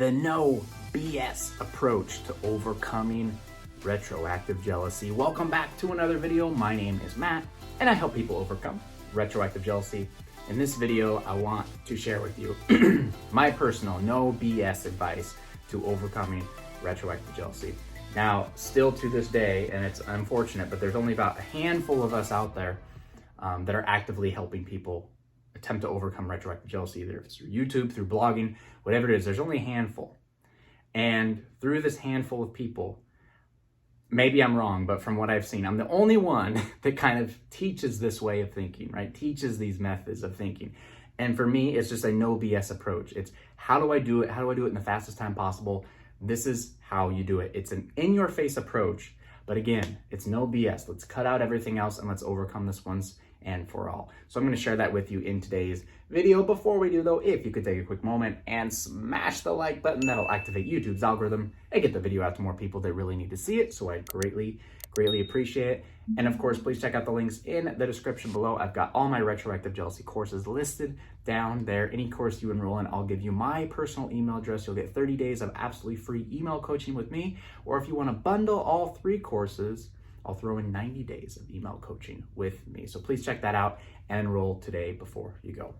The no BS approach to overcoming retroactive jealousy. Welcome back to another video. My name is Matt, and I help people overcome retroactive jealousy. In this video, I want to share with you my personal no BS advice to overcoming retroactive jealousy. Now, still to this day, and it's unfortunate, but there's only about a handful of us out there that are actively helping people attempt to overcome retroactive jealousy, either if it's through YouTube, through blogging, whatever it is. There's only a handful. And through this handful of people, maybe I'm wrong, but from what I've seen, I'm the only one that kind of teaches this way of thinking, right? Teaches these methods of thinking. And for me, it's just a no BS approach. It's how do I do it? How do I do it in the fastest time possible? This is how you do it. It's an in-your-face approach, but again, it's no BS. Let's cut out everything else and let's overcome this once and for all. So I'm going to share that with you in today's video. Before we do though, if you could take a quick moment and smash the like button, that'll activate YouTube's algorithm and get the video out to more people that really need to see it. So I'd greatly appreciate it. And of course, please check out the links in the description below. I've got all my retroactive jealousy courses listed down there. Any course you enroll in, I'll give you my personal email address. You'll get 30 days of absolutely free email coaching with me. Or if you want to bundle all 3 courses, I'll throw in 90 days of email coaching with me. So please check that out and enroll today before you go.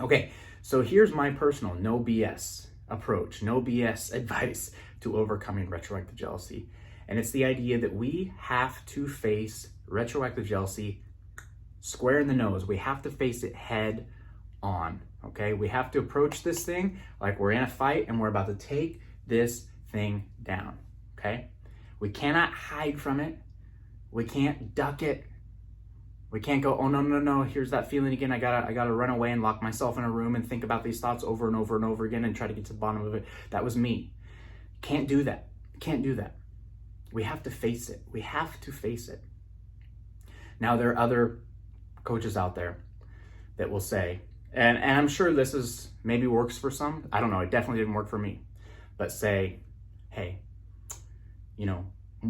Okay, so here's my personal no BS approach, no BS advice to overcoming retroactive jealousy. And it's the idea that we have to face retroactive jealousy square in the nose. We have to face it head on, okay? We have to approach this thing like we're in a fight and we're about to take this thing down, okay? We cannot hide from it. We can't duck it. We can't go, oh no, here's that feeling again. I gotta run away and lock myself in a room and think about these thoughts over and over and over again and try to get to the bottom of it. That was me. Can't do that. Can't do that. We have to face it. We have to face it. Now, there are other coaches out there that will say, and I'm sure this is maybe works for some. I don't know. It definitely didn't work for me. But say, hey, you know,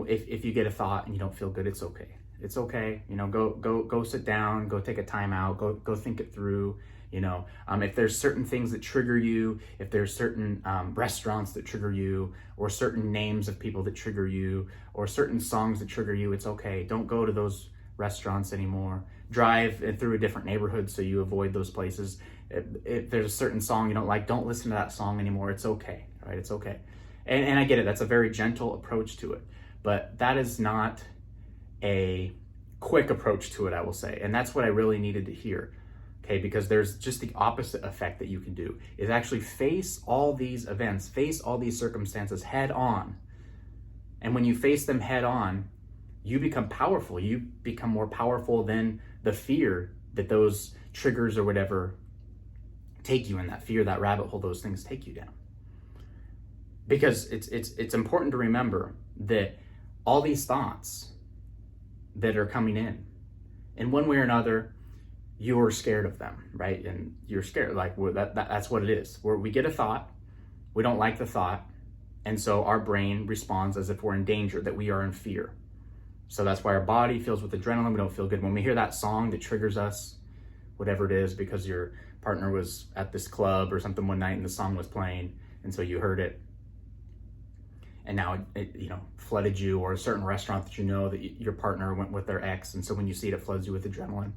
if you get a thought and you don't feel good, it's okay. It's okay. You know, go sit down, go take a time out, go think it through. You know, if there's certain things that trigger you, if there's certain restaurants that trigger you, or certain names of people that trigger you, or certain songs that trigger you, it's okay. Don't go to those restaurants anymore. Drive through a different neighborhood so you avoid those places. If there's a certain song you don't like, don't listen to that song anymore. It's okay, right? It's okay. And I get it. That's a very gentle approach to it. But that is not a quick approach to it, I will say. And that's what I really needed to hear. Okay, because there's just the opposite effect that you can do, is actually face all these events, face all these circumstances head on. And when you face them head on, you become powerful. You become more powerful than the fear that those triggers or whatever take you in, that fear, that rabbit hole, those things take you down. Because it's important to remember that all these thoughts that are coming in one way or another, you're scared of them, right? And you're scared, like that's what it is. Where we get a thought, we don't like the thought, and so our brain responds as if we're in danger, that we are in fear. So that's why our body fills with adrenaline. We don't feel good when we hear that song that triggers us, whatever it is, because your partner was at this club or something one night and the song was playing, and so you heard it. And now it you know, flooded you, or a certain restaurant that you know that your partner went with their ex, and so when you see it, it floods you with adrenaline.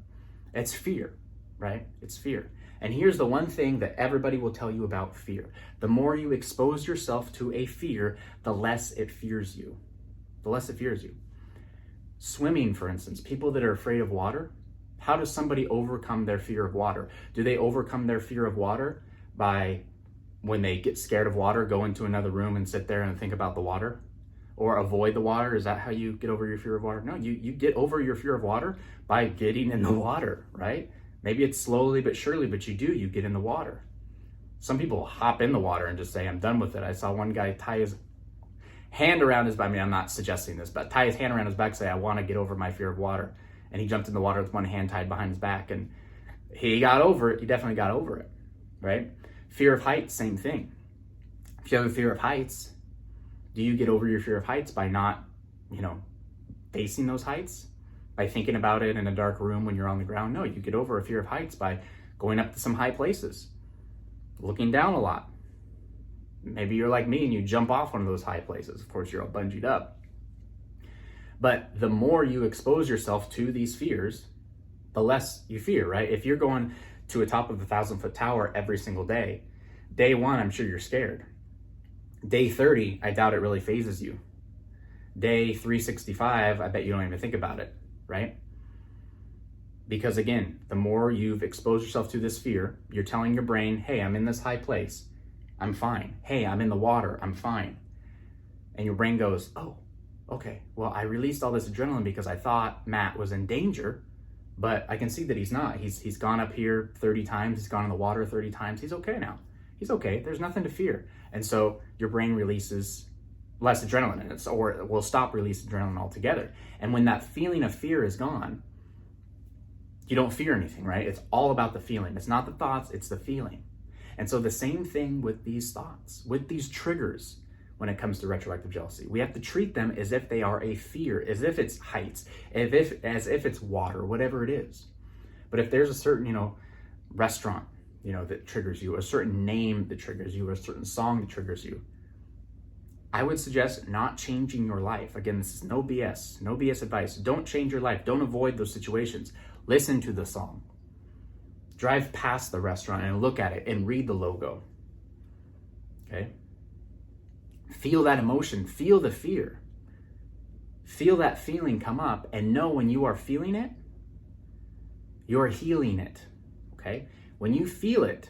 It's fear, right? It's fear. And here's the one thing that everybody will tell you about fear. The more you expose yourself to a fear, the less it fears you. The less it fears you. Swimming, for instance, people that are afraid of water, how does somebody overcome their fear of water? Do they overcome their fear of water by, when they get scared of water, go into another room and sit there and think about the water? Or avoid the water? Is that how you get over your fear of water? No, you get over your fear of water by getting in the water, right? Maybe it's slowly but surely, but you get in the water. Some people hop in the water and just say, I'm done with it. I saw one guy tie his hand around his back. I mean, I'm not suggesting this, but tie his hand around his back, say, I want to get over my fear of water. And he jumped in the water with one hand tied behind his back, and he got over it. He definitely got over it, right? Fear of heights, same thing. If you have a fear of heights, do you get over your fear of heights by not, facing those heights? By thinking about it in a dark room when you're on the ground? No, you get over a fear of heights by going up to some high places, looking down a lot, Maybe you're like me and you jump off one of those high places. Of course, you're all bungeed up. But the more you expose yourself to these fears, the less you fear, right? If you're going to a top of a 1,000-foot tower every single day, day one, I'm sure you're scared. Day 30, I doubt it really phases you. Day 365, I bet you don't even think about it, right? Because again, the more you've exposed yourself to this fear, you're telling your brain, hey, I'm in this high place, I'm fine. Hey, I'm in the water, I'm fine. And your brain goes, oh, okay, well, I released all this adrenaline because I thought Matt was in danger, but I can see that he's not. He's gone up here 30 times, he's gone in the water 30 times, he's okay now. He's okay, there's nothing to fear. And so your brain releases less adrenaline in it, or it will stop releasing adrenaline altogether. And when that feeling of fear is gone, you don't fear anything, right? It's all about the feeling. It's not the thoughts, it's the feeling. And so the same thing with these thoughts, with these triggers when it comes to retroactive jealousy. We have to treat them as if they are a fear, as if it's heights, as if it's water, whatever it is. But if there's a certain, restaurant, that triggers you, a certain name that triggers you, or a certain song that triggers you, I would suggest not changing your life. Again, this is no BS advice. Don't change your life. Don't avoid those situations. Listen to the song. Drive past the restaurant and look at it and read the logo. Okay? Feel that emotion. Feel the fear. Feel that feeling come up and know when you are feeling it, you're healing it. Okay? When you feel it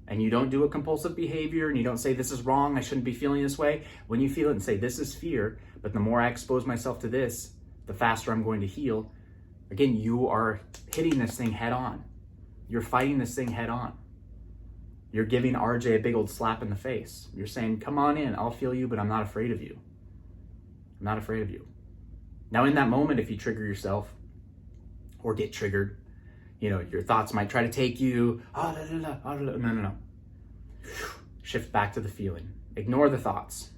and you don't do a compulsive behavior and you don't say, this is wrong, I shouldn't be feeling this way. When you feel it and say, this is fear, but the more I expose myself to this, the faster I'm going to heal. Again, you are hitting this thing head on. You're fighting this thing head on. You're giving RJ a big old slap in the face. You're saying, come on in, I'll feel you, but I'm not afraid of you. I'm not afraid of you. Now in that moment, if you trigger yourself or get triggered, your thoughts might try to take you, no. Shift back to the feeling. Ignore the thoughts,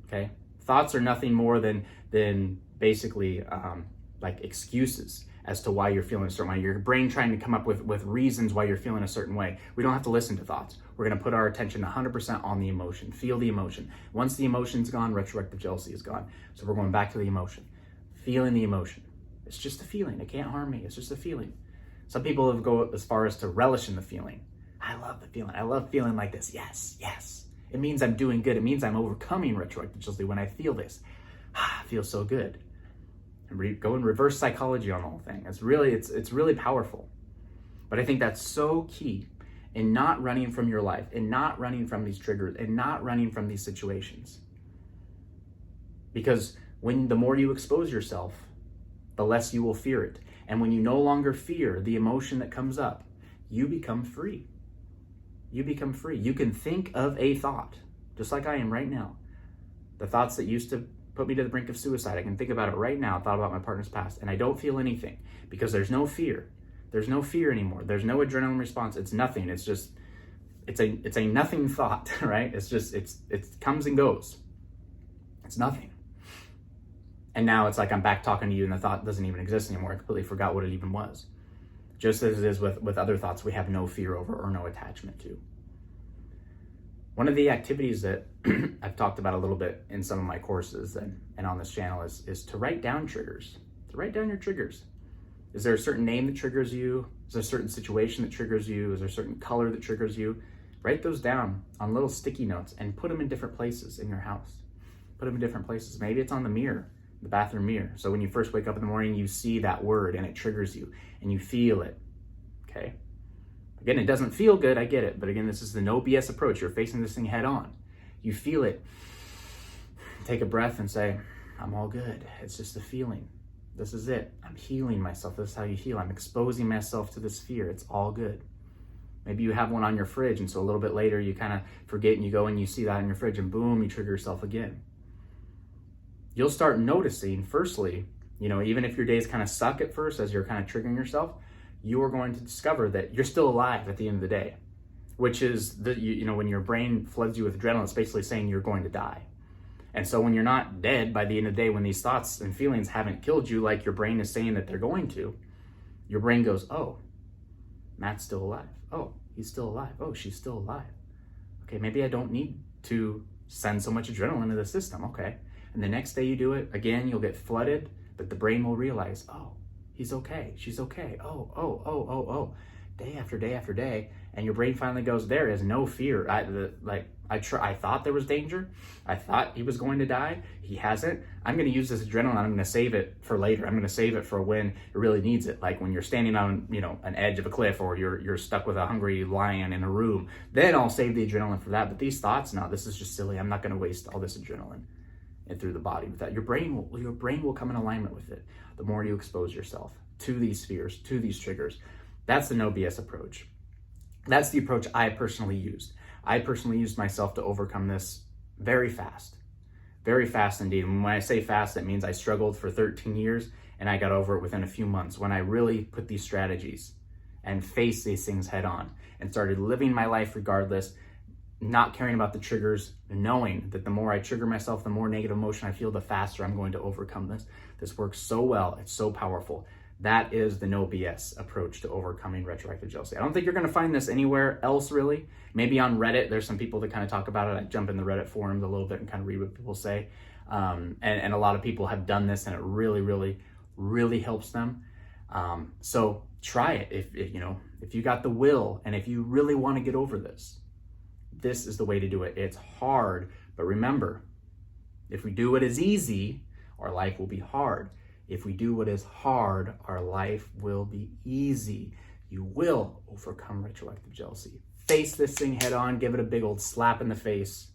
okay? Thoughts are nothing more than basically like excuses as to why you're feeling a certain way. Your brain trying to come up with reasons why you're feeling a certain way. We don't have to listen to thoughts. We're gonna put our attention 100% on the emotion. Feel the emotion. Once the emotion's gone, retroactive jealousy is gone. So we're going back to the emotion. Feeling the emotion. It's just a feeling. It can't harm me. It's just a feeling. Some people have go as far as to relish in the feeling. I love the feeling. I love feeling like this. Yes. It means I'm doing good. It means I'm overcoming retroactive jealousy when I feel this. I feel so good. And go in reverse psychology on the whole thing. It's really powerful. But I think that's so key in not running from your life, and not running from these triggers, and not running from these situations. Because the more you expose yourself, the less you will fear it. And when you no longer fear the emotion that comes up, you become free. You become free. You can think of a thought, just like I am right now. The thoughts that used to put me to the brink of suicide, I can think about it right now, thought about my partner's past, and I don't feel anything because there's no fear. There's no fear anymore. There's no adrenaline response. It's nothing. It's just, it's a nothing thought, right? It comes and goes. It's nothing. And now it's like I'm back talking to you and the thought doesn't even exist anymore. I completely forgot what it even was. Just as it is with other thoughts we have no fear over or no attachment to. One of the activities that I've talked about a little bit in some of my courses and on this channel is to write down triggers. To write down your triggers. Is there a certain name that triggers you? Is there a certain situation that triggers you? Is there a certain color that triggers you? Write those down on little sticky notes and put them in different places in your house. Put them in different places. Maybe it's on the mirror. The bathroom mirror. So when you first wake up in the morning, you see that word and it triggers you and you feel it. Okay. Again, it doesn't feel good. I get it. But again, this is the no BS approach. You're facing this thing head on. You feel it. Take a breath and say, I'm all good. It's just a feeling. This is it. I'm healing myself. This is how you heal. I'm exposing myself to this fear. It's all good. Maybe you have one on your fridge. And so a little bit later, you kind of forget and you go and you see that in your fridge and boom, you trigger yourself again. You'll start noticing, firstly, even if your days kind of suck at first as you're kind of triggering yourself, you are going to discover that you're still alive at the end of the day, which is, when your brain floods you with adrenaline, it's basically saying you're going to die. And so when you're not dead by the end of the day, when these thoughts and feelings haven't killed you like your brain is saying that they're going to, your brain goes, oh, Matt's still alive. Oh, he's still alive. Oh, she's still alive. Okay, maybe I don't need to send so much adrenaline to the system. Okay. And the next day you do it again, you'll get flooded, but the brain will realize, oh, he's okay, she's okay. Oh. Day after day after day. And your brain finally goes, there is no fear. I thought there was danger. I thought he was going to die. He hasn't. I'm going to use this adrenaline. I'm going to save it for later. I'm going to save it for when it really needs it. Like when you're standing on, an edge of a cliff, or you're stuck with a hungry lion in a room. Then I'll save the adrenaline for that. But these thoughts, no, this is just silly. I'm not going to waste all this adrenaline and through the body with that. Your brain will come in alignment with it the more you expose yourself to these fears, to these triggers. That's the no BS approach. That's the approach I personally used. I personally used myself to overcome this very fast indeed. And when I say fast, that means I struggled for 13 years and I got over it within a few months when I really put these strategies and faced these things head on and started living my life regardless, not caring about the triggers, knowing that the more I trigger myself, the more negative emotion I feel, the faster I'm going to overcome this. This works so well. It's so powerful. That is the no BS approach to overcoming retroactive jealousy. I don't think you're going to find this anywhere else, really. Maybe on Reddit, there's some people that kind of talk about it. I jump in the Reddit forums a little bit and kind of read what people say. And a lot of people have done this, and it really, really, really helps them. So try it. If you got the will, and if you really want to get over this, this is the way to do it. It's hard, but remember, if we do what is easy, our life will be hard. If we do what is hard, our life will be easy. You will overcome retroactive jealousy. Face this thing head on, give it a big old slap in the face,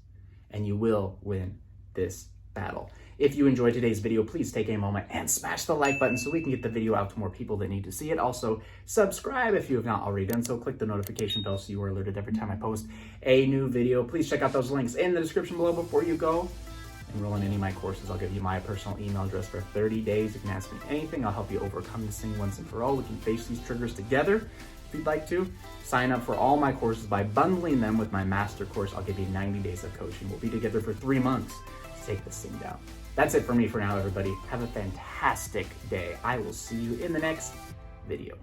and you will win this battle. If you enjoyed today's video, please take a moment and smash the like button so we can get the video out to more people that need to see it. Also, subscribe if you have not already done so. Click the notification bell so you are alerted every time I post a new video. Please check out those links in the description below before you go. Enroll in any of my courses. I'll give you my personal email address for 30 days. You can ask me anything. I'll help you overcome this thing once and for all. We can face these triggers together. If you'd like to, sign up for all my courses by bundling them with my master course. I'll give you 90 days of coaching. We'll be together for 3 months to take this thing down. That's it for me for now, everybody. Have a fantastic day. I will see you in the next video.